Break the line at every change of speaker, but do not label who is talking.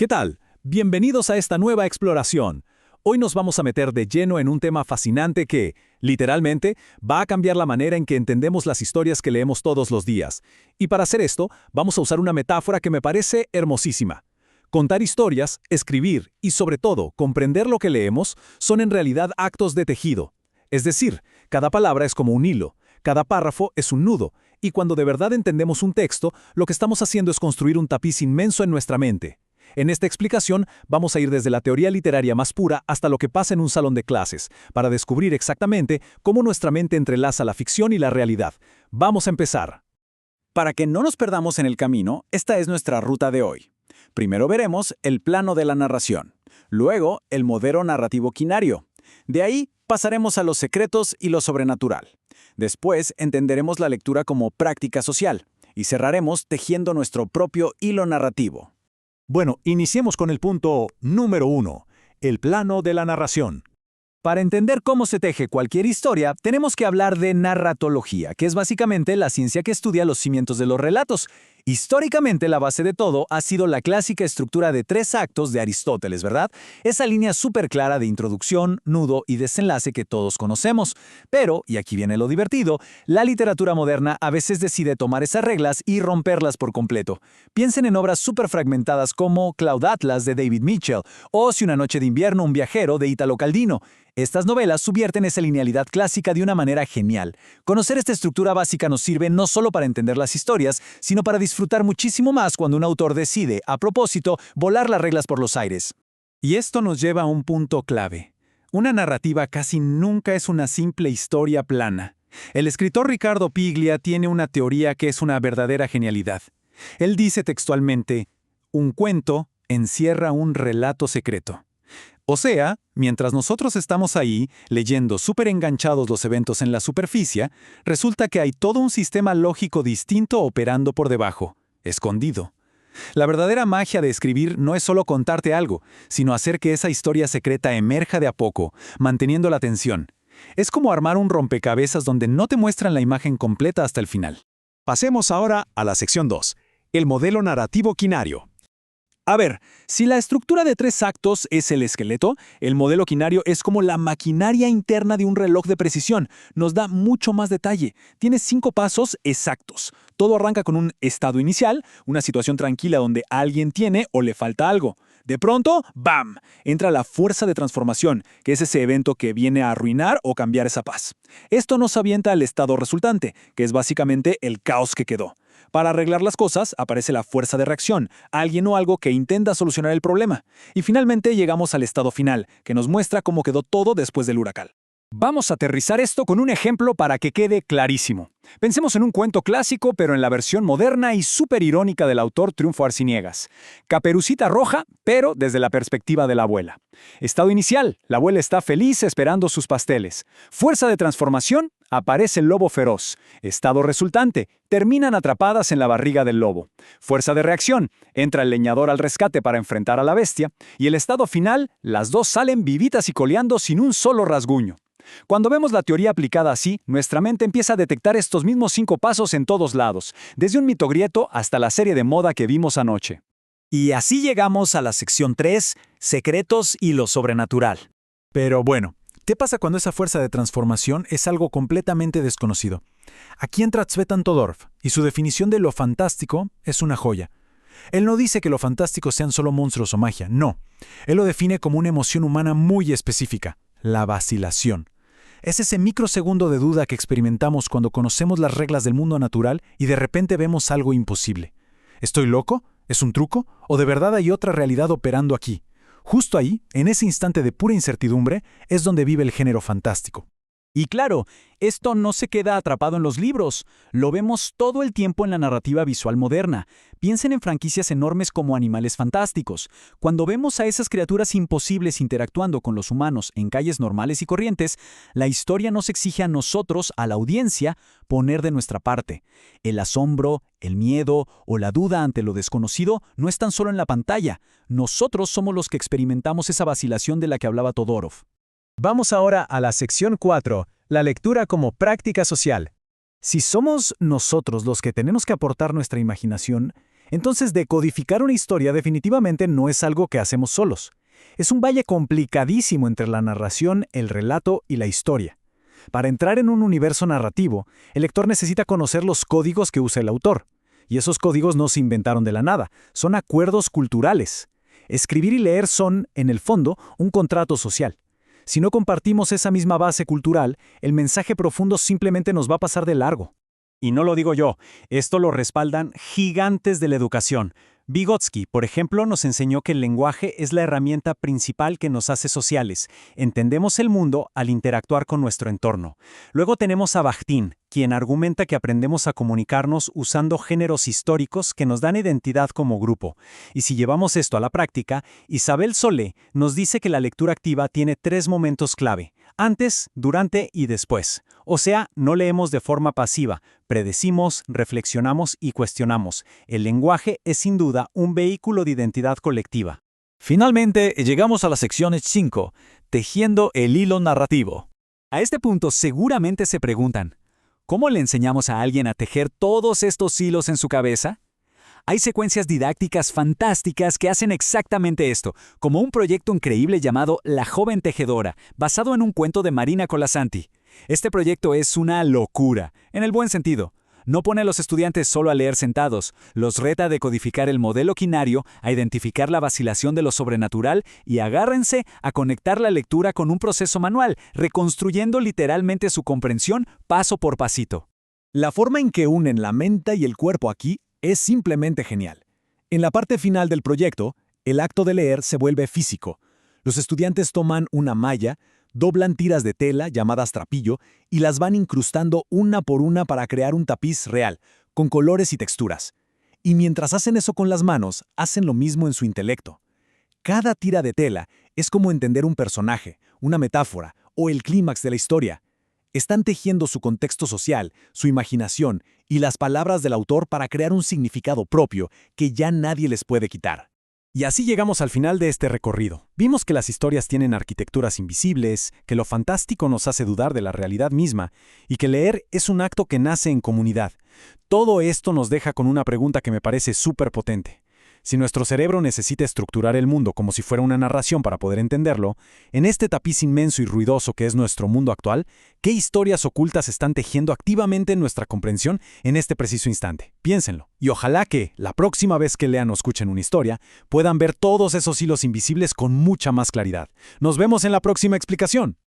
¿Qué tal? Bienvenidos a esta nueva exploración. Hoy nos vamos a meter de lleno en un tema fascinante que, literalmente, va a cambiar la manera en que entendemos las historias que leemos todos los días. Y para hacer esto, vamos a usar una metáfora que me parece hermosísima. Contar historias, escribir y, sobre todo, comprender lo que leemos son en realidad actos de tejido. Es decir, cada palabra es como un hilo, cada párrafo es un nudo, y cuando de verdad entendemos un texto, lo que estamos haciendo es construir un tapiz inmenso en nuestra mente. En esta explicación vamos a ir desde la teoría literaria más pura hasta lo que pasa en un salón de clases, para descubrir exactamente cómo nuestra mente entrelaza la ficción y la realidad. Vamos a empezar.
Para que no nos perdamos en el camino, esta es nuestra ruta de hoy. Primero veremos el plano de la narración, luego el modelo narrativo quinario. De ahí pasaremos a los secretos y lo sobrenatural. Después entenderemos la lectura como práctica social y cerraremos tejiendo nuestro propio hilo narrativo.
Bueno, iniciemos con el punto número 1, el plano de la narración.
Para entender cómo se teje cualquier historia, tenemos que hablar de narratología, que es básicamente la ciencia que estudia los cimientos de los relatos. Históricamente, la base de todo ha sido la clásica estructura de 3 actos de Aristóteles, ¿verdad? Esa línea súper clara de introducción, nudo y desenlace que todos conocemos. Pero, y aquí viene lo divertido, la literatura moderna a veces decide tomar esas reglas y romperlas por completo. Piensen en obras súper fragmentadas como Cloud Atlas de David Mitchell o Si una noche de invierno, un viajero de Italo Calvino. Estas novelas subvierten esa linealidad clásica de una manera genial. Conocer esta estructura básica nos sirve no solo para entender las historias, sino para disfrutar muchísimo más cuando un autor decide, a propósito, volar las reglas por los aires.
Y esto nos lleva a un punto clave. Una narrativa casi nunca es una simple historia plana. El escritor Riccardo Piglia tiene una teoría que es una verdadera genialidad. Él dice textualmente, un cuento encierra un relato secreto. O sea, mientras nosotros estamos ahí, leyendo súper enganchados los eventos en la superficie, resulta que hay todo un sistema lógico distinto operando por debajo, escondido. La verdadera magia de escribir no es solo contarte algo, sino hacer que esa historia secreta emerja de a poco, manteniendo la tensión. Es como armar un rompecabezas donde no te muestran la imagen completa hasta el final.
Pasemos ahora a la sección 2, el modelo narrativo quinario.
A ver, si la estructura de 3 actos es el esqueleto, el modelo quinario es como la maquinaria interna de un reloj de precisión. Nos da mucho más detalle. Tiene 5 pasos exactos. Todo arranca con un estado inicial, una situación tranquila donde alguien tiene o le falta algo. De pronto, ¡bam!, entra la fuerza de transformación, que es ese evento que viene a arruinar o cambiar esa paz. Esto nos avienta al estado resultante, que es básicamente el caos que quedó. Para arreglar las cosas, aparece la fuerza de reacción, alguien o algo que intenta solucionar el problema. Y finalmente llegamos al estado final, que nos muestra cómo quedó todo después del huracán. Vamos a aterrizar esto con un ejemplo para que quede clarísimo. Pensemos en un cuento clásico, pero en la versión moderna y súper irónica del autor Triunfo Arciniegas. Caperucita Roja, pero desde la perspectiva de la abuela. Estado inicial, la abuela está feliz esperando sus pasteles. Fuerza de transformación, aparece el lobo feroz. Estado resultante, terminan atrapadas en la barriga del lobo. Fuerza de reacción, entra el leñador al rescate para enfrentar a la bestia. Y el estado final, las dos salen vivitas y coleando sin un solo rasguño. Cuando vemos la teoría aplicada así, nuestra mente empieza a detectar estos mismos 5 pasos en todos lados, desde un mitogrieto hasta la serie de moda que vimos anoche.
Y así llegamos a la sección 3, secretos y lo sobrenatural.
Pero bueno, ¿qué pasa cuando esa fuerza de transformación es algo completamente desconocido? Aquí entra Tzvetan Todorov, y su definición de lo fantástico es una joya. Él no dice que lo fantástico sean solo monstruos o magia, no. Él lo define como una emoción humana muy específica, la vacilación. Es ese microsegundo de duda que experimentamos cuando conocemos las reglas del mundo natural y de repente vemos algo imposible. ¿Estoy loco? ¿Es un truco? ¿O de verdad hay otra realidad operando aquí? Justo ahí, en ese instante de pura incertidumbre, es donde vive el género fantástico.
Y claro, esto no se queda atrapado en los libros, lo vemos todo el tiempo en la narrativa visual moderna. Piensen en franquicias enormes como Animales Fantásticos. Cuando vemos a esas criaturas imposibles interactuando con los humanos en calles normales y corrientes, la historia nos exige a nosotros, a la audiencia, poner de nuestra parte. El asombro, el miedo o la duda ante lo desconocido no están solo en la pantalla. Nosotros somos los que experimentamos esa vacilación de la que hablaba Todorov.
Vamos ahora a la sección 4, la lectura como práctica social.
Si somos nosotros los que tenemos que aportar nuestra imaginación,
Entonces, decodificar una historia definitivamente no es algo que hacemos solos. Es un valle complicadísimo entre la narración, el relato y la historia. Para entrar en un universo narrativo, el lector necesita conocer los códigos que usa el autor. Y esos códigos no se inventaron de la nada, son acuerdos culturales. Escribir y leer son, en el fondo, un contrato social. Si no compartimos esa misma base cultural, el mensaje profundo simplemente nos va a pasar de largo.
Y no lo digo yo, esto lo respaldan gigantes de la educación. Vygotsky, por ejemplo, nos enseñó que el lenguaje es la herramienta principal que nos hace sociales. Entendemos el mundo al interactuar con nuestro entorno. Luego tenemos a Bakhtin, quien argumenta que aprendemos a comunicarnos usando géneros históricos que nos dan identidad como grupo. Y si llevamos esto a la práctica, Isabel Solé nos dice que la lectura activa tiene 3 momentos clave: antes, durante y después. O sea, no leemos de forma pasiva, predecimos, reflexionamos y cuestionamos. El lenguaje es sin duda un vehículo de identidad colectiva.
Finalmente, llegamos a la sección 5, tejiendo el hilo narrativo. A este punto seguramente se preguntan, ¿cómo le enseñamos a alguien a tejer todos estos hilos en su cabeza? Hay secuencias didácticas fantásticas que hacen exactamente esto, como un proyecto increíble llamado La joven tejedora, basado en un cuento de Marina Colasanti. Este proyecto es una locura, en el buen sentido. No pone a los estudiantes solo a leer sentados, los reta a decodificar el modelo quinario, a identificar la vacilación de lo sobrenatural y agárrense a conectar la lectura con un proceso manual, reconstruyendo literalmente su comprensión paso por pasito. La forma en que unen la mente y el cuerpo aquí es simplemente genial. En la parte final del proyecto, el acto de leer se vuelve físico. Los estudiantes toman una malla, doblan tiras de tela, llamadas trapillo, y las van incrustando una por una para crear un tapiz real, con colores y texturas. Y mientras hacen eso con las manos, hacen lo mismo en su intelecto. Cada tira de tela es como entender un personaje, una metáfora o el clímax de la historia. Están tejiendo su contexto social, su imaginación y las palabras del autor para crear un significado propio que ya nadie les puede quitar.
Y así llegamos al final de este recorrido. Vimos que las historias tienen arquitecturas invisibles, que lo fantástico nos hace dudar de la realidad misma, y que leer es un acto que nace en comunidad. Todo esto nos deja con una pregunta que me parece súper potente. Si nuestro cerebro necesita estructurar el mundo como si fuera una narración para poder entenderlo, en este tapiz inmenso y ruidoso que es nuestro mundo actual, ¿qué historias ocultas están tejiendo activamente en nuestra comprensión en este preciso instante? Piénsenlo. Y ojalá que, la próxima vez que lean o escuchen una historia, puedan ver todos esos hilos invisibles con mucha más claridad. Nos vemos en la próxima explicación.